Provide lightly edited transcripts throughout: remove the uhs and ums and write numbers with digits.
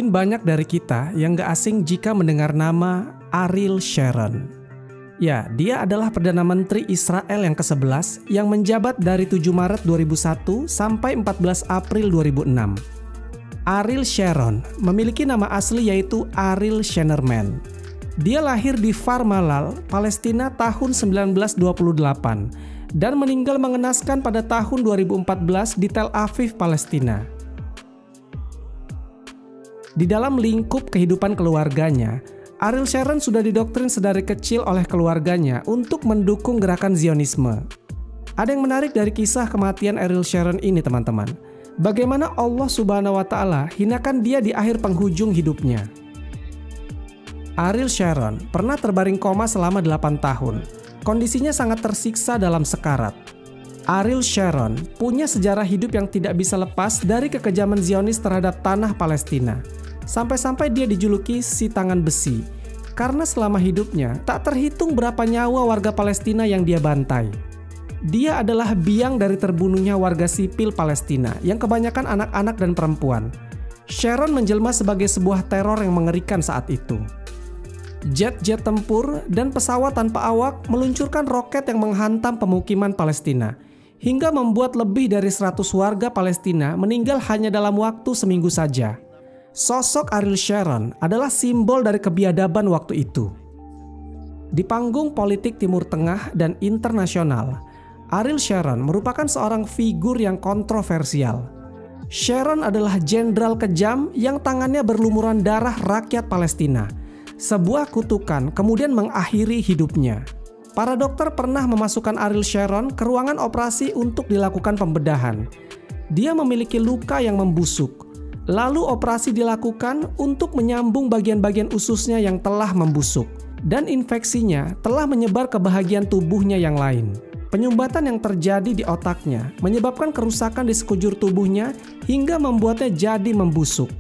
Mungkin banyak dari kita yang gak asing jika mendengar nama Ariel Sharon. Ya, dia adalah Perdana Menteri Israel yang ke-11 yang menjabat dari 7 Maret 2001 sampai 14 April 2006. Ariel Sharon memiliki nama asli yaitu Ariel Scheinerman. Dia lahir di Kfar Malal, Palestina tahun 1928 dan meninggal mengenaskan pada tahun 2014 di Tel Aviv, Palestina. Di dalam lingkup kehidupan keluarganya, Ariel Sharon sudah didoktrin sedari kecil oleh keluarganya untuk mendukung gerakan Zionisme. Ada yang menarik dari kisah kematian Ariel Sharon ini, teman-teman. Bagaimana Allah Subhanahu wa Ta'ala hinakan dia di akhir penghujung hidupnya. Ariel Sharon pernah terbaring koma selama 8 tahun. Kondisinya sangat tersiksa dalam sekarat. Ariel Sharon punya sejarah hidup yang tidak bisa lepas dari kekejaman Zionis terhadap tanah Palestina. Sampai-sampai dia dijuluki si tangan besi, karena selama hidupnya tak terhitung berapa nyawa warga Palestina yang dia bantai. Dia adalah biang dari terbunuhnya warga sipil Palestina yang kebanyakan anak-anak dan perempuan. Sharon menjelma sebagai sebuah teror yang mengerikan saat itu. Jet-jet tempur dan pesawat tanpa awak meluncurkan roket yang menghantam pemukiman Palestina, hingga membuat lebih dari 100 warga Palestina meninggal hanya dalam waktu seminggu saja. Sosok Ariel Sharon adalah simbol dari kebiadaban waktu itu. Di panggung politik Timur Tengah dan internasional, Ariel Sharon merupakan seorang figur yang kontroversial. Sharon adalah jenderal kejam yang tangannya berlumuran darah rakyat Palestina. Sebuah kutukan kemudian mengakhiri hidupnya. Para dokter pernah memasukkan Ariel Sharon ke ruangan operasi untuk dilakukan pembedahan. Dia memiliki luka yang membusuk. Lalu operasi dilakukan untuk menyambung bagian-bagian ususnya yang telah membusuk. Dan infeksinya telah menyebar ke bahagian tubuhnya yang lain. Penyumbatan yang terjadi di otaknya menyebabkan kerusakan di sekujur tubuhnya hingga membuatnya jadi membusuk.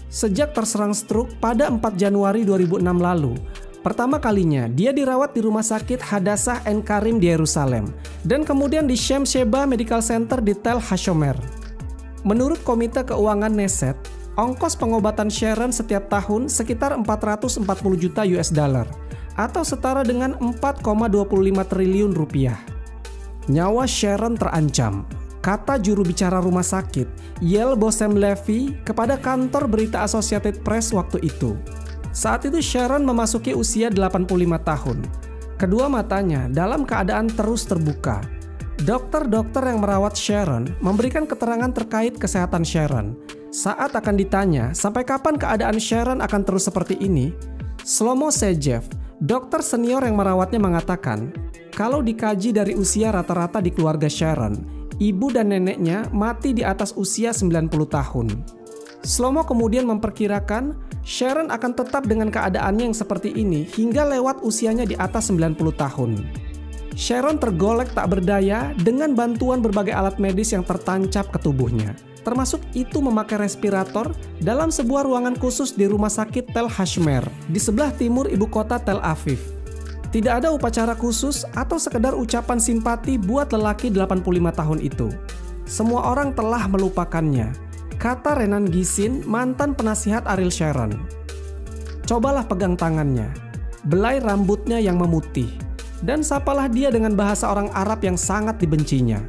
Sejak terserang stroke pada 4 Januari 2006 lalu, pertama kalinya dia dirawat di Rumah Sakit Hadassah Ein Karim di Yerusalem dan kemudian di Shem Sheba Medical Center di Tel Hashomer. Menurut Komite Keuangan Knesset, ongkos pengobatan Sharon setiap tahun sekitar 440 juta US dollar atau setara dengan 4,25 triliun rupiah. Nyawa Sharon terancam, kata juru bicara rumah sakit Yael Bosem Levi kepada kantor berita Associated Press waktu itu. Saat itu Sharon memasuki usia 85 tahun. Kedua matanya dalam keadaan terus terbuka. Dokter-dokter yang merawat Sharon memberikan keterangan terkait kesehatan Sharon. Saat akan ditanya sampai kapan keadaan Sharon akan terus seperti ini, Shlomo Sejev, dokter senior yang merawatnya mengatakan, kalau dikaji dari usia rata-rata di keluarga Sharon, ibu dan neneknya mati di atas usia 90 tahun. Shlomo kemudian memperkirakan Sharon akan tetap dengan keadaannya yang seperti ini hingga lewat usianya di atas 90 tahun. Sharon tergolek tak berdaya dengan bantuan berbagai alat medis yang tertancap ke tubuhnya. Termasuk itu memakai respirator dalam sebuah ruangan khusus di Rumah Sakit Tel Hashomer di sebelah timur ibu kota Tel Aviv. Tidak ada upacara khusus atau sekedar ucapan simpati buat lelaki 85 tahun itu. Semua orang telah melupakannya, kata Renan Gisin, mantan penasihat Ariel Sharon. Cobalah pegang tangannya, belai rambutnya yang memutih, dan sapalah dia dengan bahasa orang Arab yang sangat dibencinya.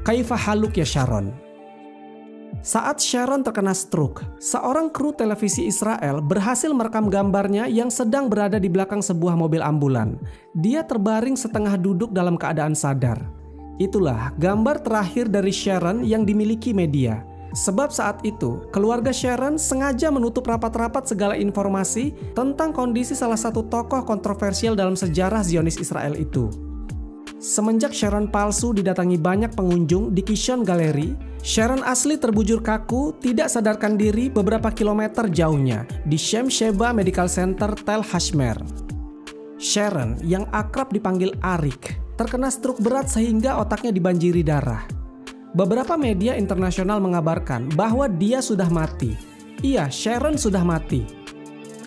Kaifa haluk ya Sharon? Saat Sharon terkena stroke, seorang kru televisi Israel berhasil merekam gambarnya yang sedang berada di belakang sebuah mobil ambulan. Dia terbaring setengah duduk dalam keadaan sadar. Itulah gambar terakhir dari Sharon yang dimiliki media. Sebab saat itu, keluarga Sharon sengaja menutup rapat-rapat segala informasi tentang kondisi salah satu tokoh kontroversial dalam sejarah Zionis Israel itu. Semenjak Sharon palsu didatangi banyak pengunjung di Kishon Gallery, Sharon asli terbujur kaku, tidak sadarkan diri beberapa kilometer jauhnya di Shem Sheba Medical Center Tel Hashomer. Sharon, yang akrab dipanggil Arik, terkena stroke berat sehingga otaknya dibanjiri darah. Beberapa media internasional mengabarkan bahwa dia sudah mati. Iya, Sharon sudah mati.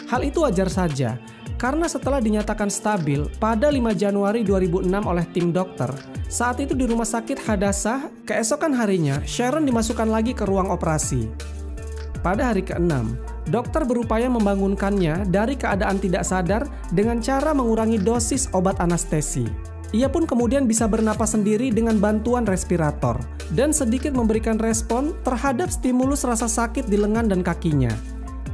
Hal itu wajar saja, karena setelah dinyatakan stabil pada 5 Januari 2006 oleh tim dokter, saat itu di Rumah Sakit Hadassah, keesokan harinya Sharon dimasukkan lagi ke ruang operasi. Pada hari ke-6, dokter berupaya membangunkannya dari keadaan tidak sadar dengan cara mengurangi dosis obat anestesi. Ia pun kemudian bisa bernapas sendiri dengan bantuan respirator dan sedikit memberikan respon terhadap stimulus rasa sakit di lengan dan kakinya.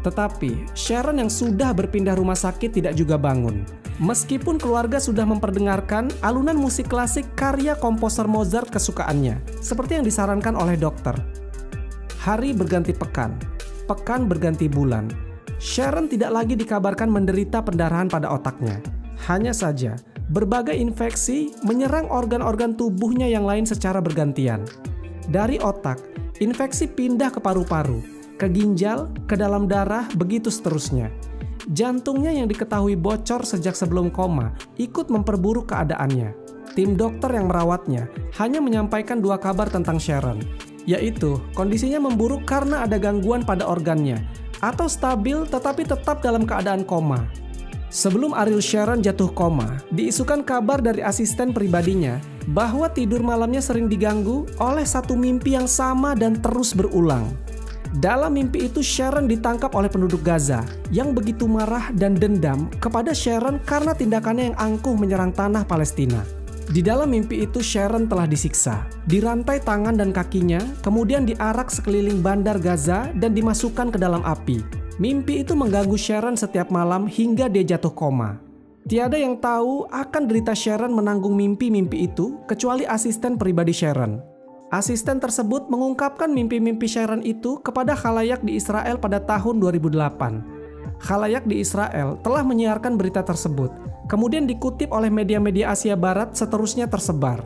Tetapi Sharon yang sudah berpindah rumah sakit tidak juga bangun. Meskipun keluarga sudah memperdengarkan alunan musik klasik karya komposer Mozart kesukaannya, seperti yang disarankan oleh dokter. Hari berganti pekan, pekan berganti bulan. Sharon tidak lagi dikabarkan menderita pendarahan pada otaknya. Hanya saja, berbagai infeksi menyerang organ-organ tubuhnya yang lain secara bergantian. Dari otak, infeksi pindah ke paru-paru, ke ginjal, ke dalam darah, begitu seterusnya. Jantungnya yang diketahui bocor sejak sebelum koma ikut memperburuk keadaannya. Tim dokter yang merawatnya hanya menyampaikan 2 kabar tentang Sharon, yaitu kondisinya memburuk karena ada gangguan pada organnya, atau stabil tetapi tetap dalam keadaan koma. Sebelum Ariel Sharon jatuh koma, diisukan kabar dari asisten pribadinya bahwa tidur malamnya sering diganggu oleh satu mimpi yang sama dan terus berulang. Dalam mimpi itu Sharon ditangkap oleh penduduk Gaza yang begitu marah dan dendam kepada Sharon karena tindakannya yang angkuh menyerang tanah Palestina. Di dalam mimpi itu Sharon telah disiksa, dirantai tangan dan kakinya, kemudian diarak sekeliling bandar Gaza dan dimasukkan ke dalam api. Mimpi itu mengganggu Sharon setiap malam hingga dia jatuh koma. Tiada yang tahu akan derita Sharon menanggung mimpi-mimpi itu kecuali asisten pribadi Sharon. Asisten tersebut mengungkapkan mimpi-mimpi Sharon itu kepada khalayak di Israel pada tahun 2008. Khalayak di Israel telah menyiarkan berita tersebut, kemudian dikutip oleh media-media Asia Barat seterusnya tersebar.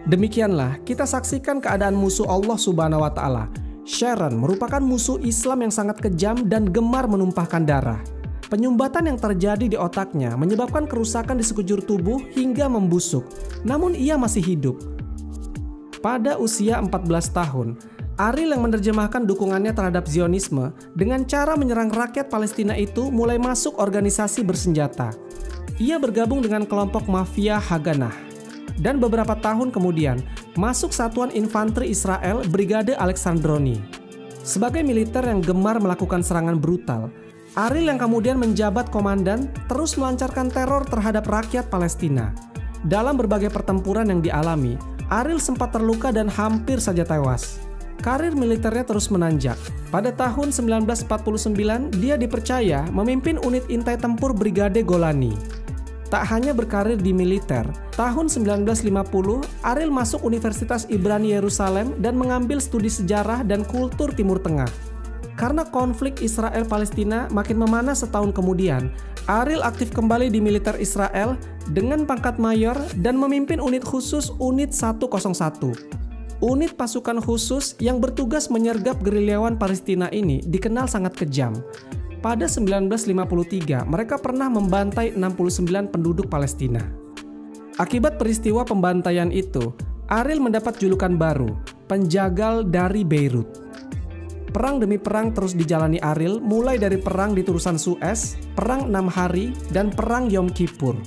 Demikianlah kita saksikan keadaan musuh Allah Subhanahu wa Ta'ala. Sharon merupakan musuh Islam yang sangat kejam dan gemar menumpahkan darah. Penyumbatan yang terjadi di otaknya menyebabkan kerusakan di sekujur tubuh hingga membusuk, namun ia masih hidup. Pada usia 14 tahun, Ariel yang menerjemahkan dukungannya terhadap Zionisme dengan cara menyerang rakyat Palestina itu mulai masuk organisasi bersenjata. Ia bergabung dengan kelompok mafia Haganah. Dan beberapa tahun kemudian, masuk satuan infanteri Israel Brigade Alexandroni. Sebagai militer yang gemar melakukan serangan brutal, Ariel yang kemudian menjabat komandan terus melancarkan teror terhadap rakyat Palestina. Dalam berbagai pertempuran yang dialami, Ariel sempat terluka dan hampir saja tewas. Karir militernya terus menanjak. Pada tahun 1949, dia dipercaya memimpin unit intai tempur Brigade Golani. Tak hanya berkarir di militer, tahun 1950, Ariel masuk Universitas Ibrani Yerusalem dan mengambil studi sejarah dan kultur Timur Tengah. Karena konflik Israel-Palestina makin memanas setahun kemudian, Ariel aktif kembali di militer Israel dengan pangkat mayor dan memimpin unit khusus Unit 101. Unit pasukan khusus yang bertugas menyergap gerilyawan Palestina ini dikenal sangat kejam. Pada 1953, mereka pernah membantai 69 penduduk Palestina. Akibat peristiwa pembantaian itu, Ariel mendapat julukan baru, penjagal dari Beirut. Perang demi perang terus dijalani Ariel, mulai dari perang di Terusan Suez, perang 6 hari, dan perang Yom Kippur.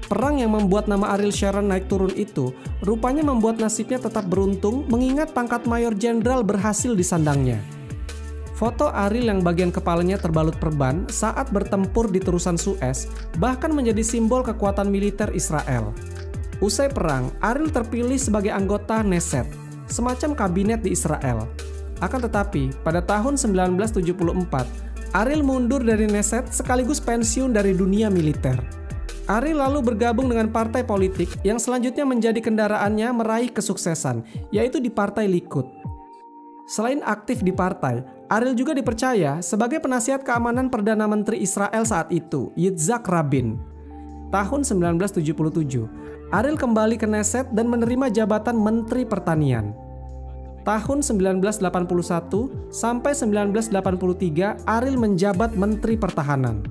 Perang yang membuat nama Ariel Sharon naik turun itu, rupanya membuat nasibnya tetap beruntung mengingat pangkat mayor jenderal berhasil disandangnya. Foto Ariel yang bagian kepalanya terbalut perban saat bertempur di Terusan Suez bahkan menjadi simbol kekuatan militer Israel. Usai perang, Ariel terpilih sebagai anggota Knesset, semacam kabinet di Israel. Akan tetapi, pada tahun 1974, Ariel mundur dari Knesset sekaligus pensiun dari dunia militer. Ariel lalu bergabung dengan partai politik yang selanjutnya menjadi kendaraannya meraih kesuksesan, yaitu di Partai Likud. Selain aktif di partai, Ariel juga dipercaya sebagai penasihat keamanan Perdana Menteri Israel saat itu, Yitzhak Rabin. Tahun 1977, Ariel kembali ke Knesset dan menerima jabatan Menteri Pertanian. Tahun 1981 sampai 1983, Ariel menjabat Menteri Pertahanan.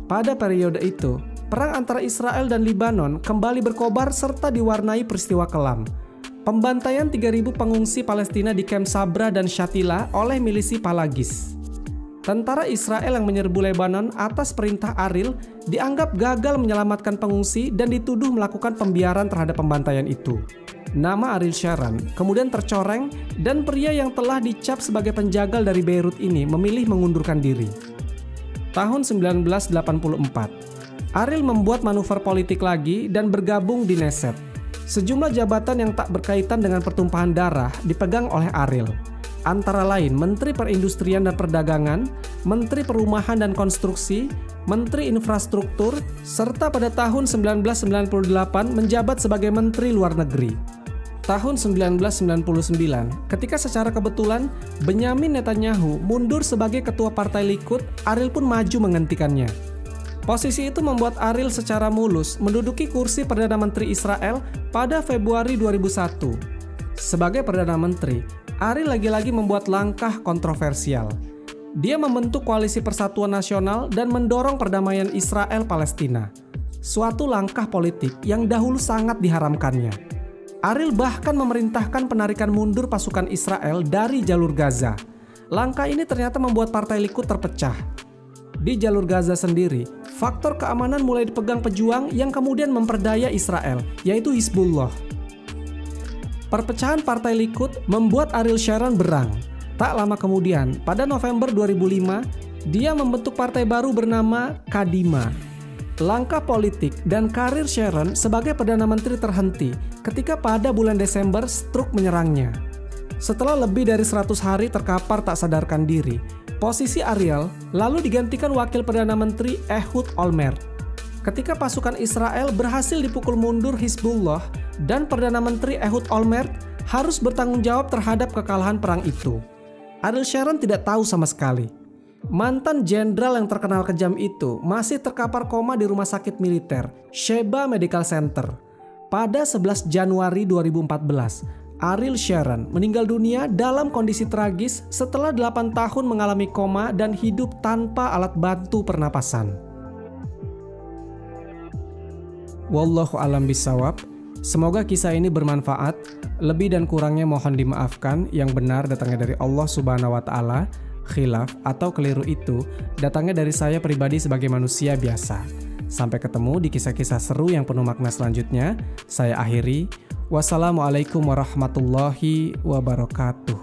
Pada periode itu, perang antara Israel dan Libanon kembali berkobar serta diwarnai peristiwa kelam. Pembantaian 3.000 pengungsi Palestina di Camp Sabra dan Shatila oleh milisi Palagis. Tentara Israel yang menyerbu Lebanon atas perintah Ariel dianggap gagal menyelamatkan pengungsi dan dituduh melakukan pembiaran terhadap pembantaian itu. nama Ariel Sharon kemudian tercoreng dan pria yang telah dicap sebagai penjagal dari Beirut ini memilih mengundurkan diri. Tahun 1984, Ariel membuat manuver politik lagi dan bergabung di Knesset. Sejumlah jabatan yang tak berkaitan dengan pertumpahan darah dipegang oleh Ariel. Antara lain Menteri Perindustrian dan Perdagangan, Menteri Perumahan dan Konstruksi, Menteri Infrastruktur, serta pada tahun 1998 menjabat sebagai Menteri Luar Negeri. Tahun 1999, ketika secara kebetulan Benyamin Netanyahu mundur sebagai ketua Partai Likud, Ariel pun maju menggantikannya. Posisi itu membuat Ariel secara mulus menduduki kursi Perdana Menteri Israel pada Februari 2001. Sebagai Perdana Menteri, Ariel lagi-lagi membuat langkah kontroversial. Dia membentuk Koalisi Persatuan Nasional dan mendorong perdamaian Israel-Palestina. Suatu langkah politik yang dahulu sangat diharamkannya. Ariel bahkan memerintahkan penarikan mundur pasukan Israel dari jalur Gaza. Langkah ini ternyata membuat Partai Likud terpecah. Di jalur Gaza sendiri, faktor keamanan mulai dipegang pejuang yang kemudian memperdaya Israel, yaitu Hizbullah. Perpecahan Partai Likud membuat Ariel Sharon berang. Tak lama kemudian, pada November 2005, dia membentuk partai baru bernama Kadima. Langkah politik dan karir Sharon sebagai Perdana Menteri terhenti ketika pada bulan Desember stroke menyerangnya. Setelah lebih dari 100 hari terkapar tak sadarkan diri, posisi Ariel lalu digantikan Wakil Perdana Menteri Ehud Olmert. Ketika pasukan Israel berhasil dipukul mundur Hizbullah dan Perdana Menteri Ehud Olmert harus bertanggung jawab terhadap kekalahan perang itu. Ariel Sharon tidak tahu sama sekali. Mantan jenderal yang terkenal kejam itu masih terkapar koma di rumah sakit militer Sheba Medical Center. Pada 11 Januari 2014, Ariel Sharon meninggal dunia dalam kondisi tragis setelah 8 tahun mengalami koma dan hidup tanpa alat bantu pernapasan. Wallahu a'lam bishawab. Semoga kisah ini bermanfaat. Lebih dan kurangnya mohon dimaafkan. Yang benar datangnya dari Allah Subhanahu wa taala. Khilaf atau keliru itu datangnya dari saya pribadi sebagai manusia biasa. Sampai ketemu di kisah-kisah seru yang penuh makna selanjutnya. Saya akhiri. Wassalamualaikum warahmatullahi wabarakatuh.